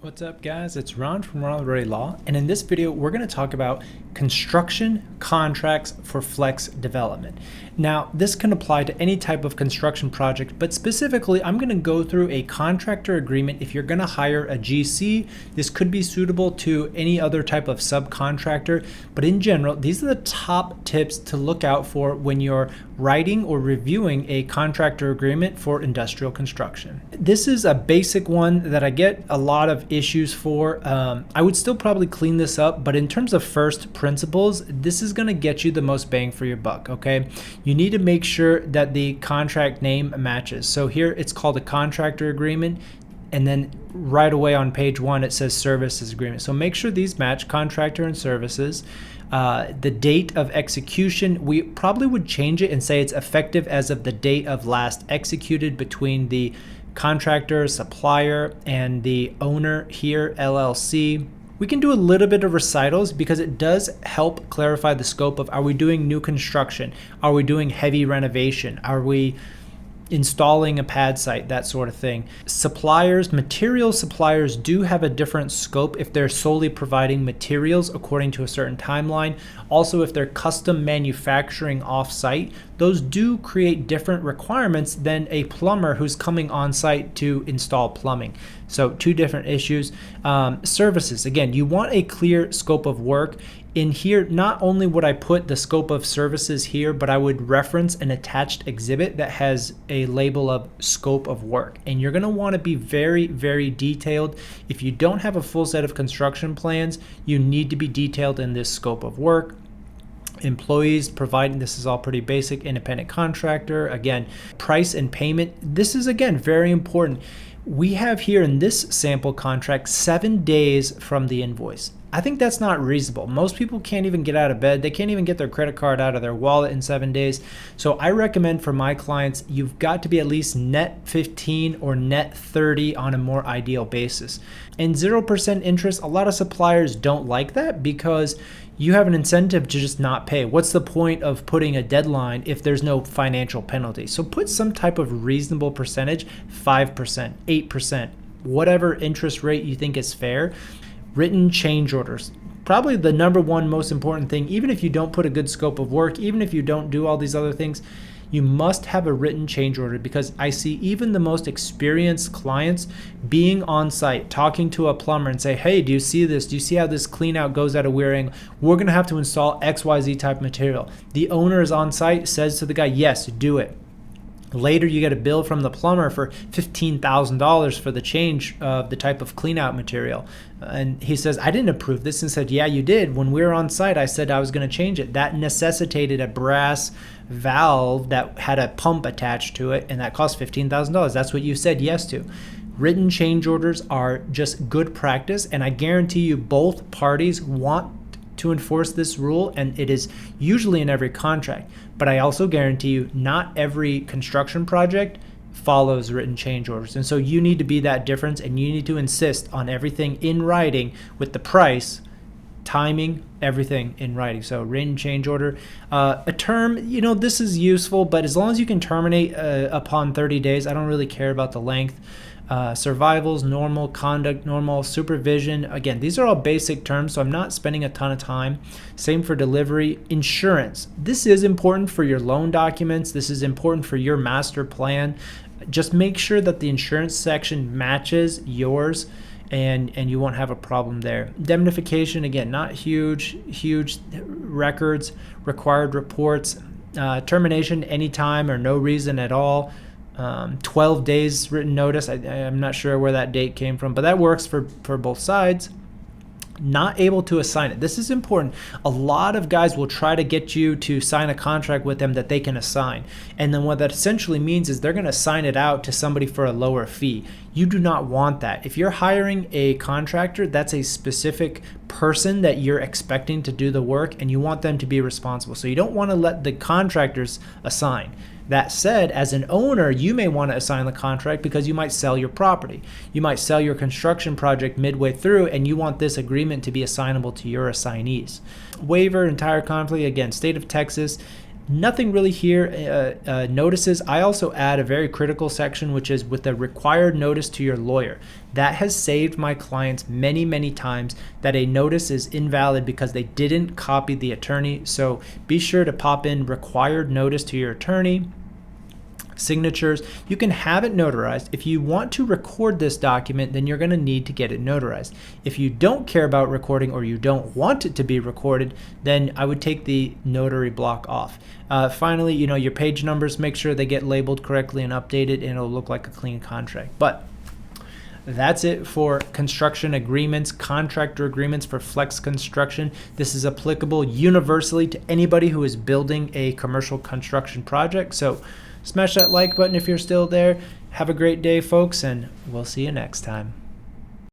What's up, guys? It's Ron from Ronald Rohde Law, and in this video we're going to talk about construction contracts for flex development. Now, this can apply to any type of construction project, but specifically I'm going to go through a contractor agreement. If you're going to hire a GC, this could be suitable to any other type of subcontractor, but in general, these are the top tips to look out for when you're writing or reviewing a contractor agreement for industrial construction. This is a basic one that I get a lot of issues for. I would still probably clean this up, but in terms of first principles, this is going to get you the most bang for your buck. Okay, you need to make sure that the contract name matches. So here it's called a contractor agreement, and then right away on page 1 it says services agreement. So make sure these match, contractor and services. The date of execution, we probably would change it and say it's effective as of the date of last executed between the contractor, supplier, and the owner here, LLC. We can do a little bit of recitals because it does help clarify the scope of, are we doing new construction? Are we doing heavy renovation? Are we installing a pad site, that sort of thing. Suppliers, material suppliers do have a different scope if they're solely providing materials according to a certain timeline. Also, if they're custom manufacturing off-site, those do create different requirements than a plumber who's coming on site to install plumbing. So two different issues. Services, again, you want a clear scope of work. In here, not only would I put the scope of services here, but I would reference an attached exhibit that has a label of scope of work. And you're going to want to be very, very detailed. If you don't have a full set of construction plans, you need to be detailed in this scope of work. Employees providing, this is all pretty basic, independent contractor. Again, price and payment. This is, again, very important. We have here in this sample contract 7 days from the invoice. I think that's not reasonable. Most people can't even get out of bed. They can't even get their credit card out of their wallet in 7 days. So I recommend for my clients, you've got to be at least net 15 or net 30 on a more ideal basis. And 0% interest, a lot of suppliers don't like that because you have an incentive to just not pay. What's the point of putting a deadline if there's no financial penalty? So put some type of reasonable percentage, 5%, 8%, whatever interest rate you think is fair. Written change orders, probably the number one most important thing. Even if you don't put a good scope of work, even if you don't do all these other things, you must have a written change order, because I see even the most experienced clients being on site, talking to a plumber and say, hey, do you see this? Do you see how this clean out goes at a weir angle? We're going to have to install XYZ type material. The owner is on site, says to the guy, yes, do it. Later, you get a bill from the plumber for $15,000 for the change of the type of clean out material. And he says, I didn't approve this, and said, yeah, you did. When we were on site, I said I was going to change it. That necessitated a brass valve that had a pump attached to it, and that cost $15,000. That's what you said yes to. Written change orders are just good practice, and I guarantee you both parties want to enforce this rule, and it is usually in every contract. But I also guarantee you not every construction project follows written change orders. And so you need to be that difference, and you need to insist on everything in writing with the price, timing, everything in writing. So written change order. A term, this is useful, but as long as you can terminate upon 30 days, I don't really care about the length. Survivals, normal, conduct, normal, supervision. Again, these are all basic terms, so I'm not spending a ton of time. Same for delivery. Insurance. This is important for your loan documents. This is important for your master plan. Just make sure that the insurance section matches yours, and you won't have a problem there. Indemnification, again, not huge records, required reports. Termination anytime or no reason at all. 12 days written notice. I'm not sure where that date came from, but that works for both sides. Not able to assign it. This is important. A lot of guys will try to get you to sign a contract with them that they can assign. And then what that essentially means is they're going to sign it out to somebody for a lower fee. You do not want that. If you're hiring a contractor, that's a specific person that you're expecting to do the work, and you want them to be responsible. So you don't want to let the contractors assign. That said, as an owner, you may want to assign the contract because you might sell your property. You might sell your construction project midway through, and you want this agreement to be assignable to your assignees. Waiver, entire conflict, again, state of Texas. Nothing really here. Notices. I also add a very critical section, which is with the required notice to your lawyer. That has saved my clients many times that a notice is invalid because they didn't copy the attorney. So be sure to pop in required notice to your attorney. Signatures. You can have it notarized. If you want to record this document, then you're going to need to get it notarized. If you don't care about recording or you don't want it to be recorded, then I would take the notary block off. Finally, your page numbers, make sure they get labeled correctly and updated, and it'll look like a clean contract. But that's it for construction agreements, contractor agreements for flex construction. This is applicable universally to anybody who is building a commercial construction project. So smash that like button if you're still there. Have a great day, folks, and we'll see you next time.